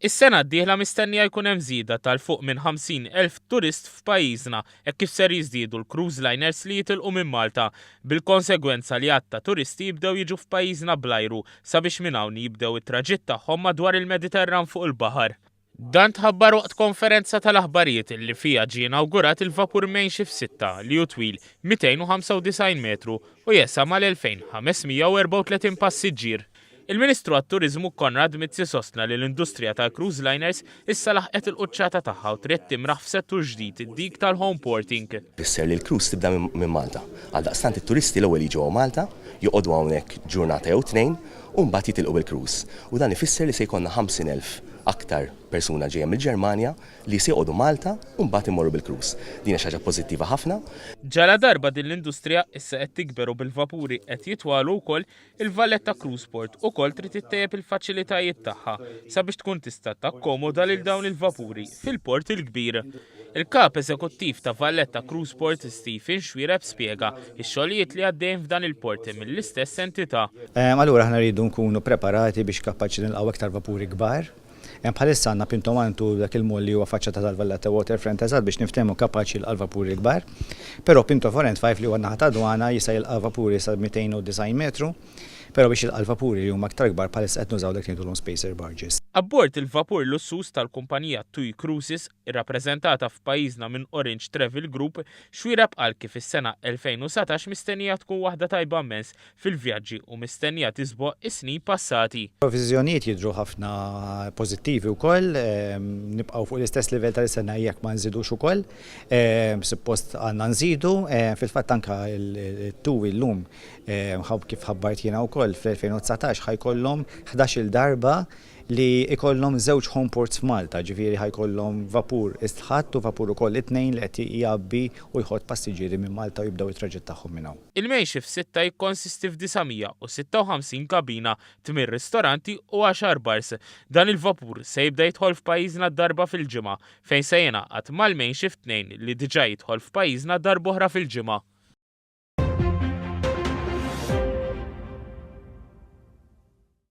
Is-sena d-dieħla mistennija jkun hemm żieda tal-fuq minn 50,000 turist f'pajjiżna hekk kif ser jiżdiedu l-cruise liners li jitilqu minn Malta, bil-konsegwenza li għadd ta' turisti jibdew jiġu f'pajjiżna bl-ajru sabiex minn hawn jibdew it-traġitt tagħhom madwar il-Mediterran fuq il-baħar. Dan tħabbar waqt konferenza tal-aħbarijiet li fija ġie inawgurat il-vapur Main Shift 6 li hu twil 295 metru u jessa mal-2534 passiġġier. Il-Ministru għat-Turiżmu Konrad Mizzi sostna li l-industrija tal-cruise liners issa laħqet il-quċċata tagħha u trid timraħ f'settur ġdid id-dik tal-home porting. Fisser li l-cruise tibda minn Malta. Għaldaqstant it-turisti l-ewwel jiġu Malta, joqogħdu hawnhekk ġurnata jew tnejn u mbagħad jitilqu bil-cruise. U dan ifisser li se jkollna 50,000 aktar persuna ġejja mill-Ġermanja li se jqogħdu Malta u mbagħad imorru bil-cruise. Din hija xi ħaġa pożittiva ħafna. Ġala darba din l-industrija issa qed tikber u bil-vapuri qed jitwalu wkoll il-Valletta Cruise Port ukoll trid ittejjeb il-faċilitajiet tagħha sabiex tkun tista' takkomoda lil dawn il-vapuri fil-port il-kbir. Il-kap eżekuttiv ta' Valletta Cruise Port Stephen Xwireb spjega x-xogħlijiet li għaddejjin f'dan il-port mill-istess entità. Allura aħna rridu nkunu preparati biex kapaċi nilqgħu aktar vapuri kbar. Bħalissa għandna Pintomantu dak il-moll li huwa faċċata tal-Valletta Waterfront eżatt biex niftehmu kapaċi l vapuri kbar. Però Pintoforent 5 li huwa naħa ta' dwana jista' jilqa' vapuri sa 290 metru, però biex jilqa' vapuri li huma aktar kbar bħalissa qed nużaw dak li ngħidulhom spacer barges. Abbord il-vapur lussus tal-kumpanija TUI Cruises, irrappreżentata f'pajjiżna minn Orange Travel Group, Xwireb qal kif is-sena 2017 mistennija tkun waħda tajba immens fil-vjaġġi u mistennija tisboq is-snin passati. Viżjonijiet jidhru ħafna pożittivi wkoll, nibqgħu fuq l-istess livell tal-sena jekk ma nżidux ukoll. Suppost għandna nżidu, fil-fatt anke il-TUI llum kif ħabbart jiena wkoll fl-2019 ħajkollhom 11-il darba li ikollhom żewġ home ports f'Malta, ġifieri ħajkollhom vapur istħatt u vapur ukoll it-tnejn li qed jgħabbi u jħodd passiġġieri minn Malta u jibdew it-traġett tagħhom minn hawn. Il-Main Shift 6 jikkonsisti f'956 kabina, 8 ristoranti u 10 bars. Dan il-vapur se jibda jidħol f'pajjiżna darba fil-ġimgħa fejn se jingħaqad mal-Main Shift 2 li diġà jidħol f'pajjiżna darba oħra fil-ġimgħa.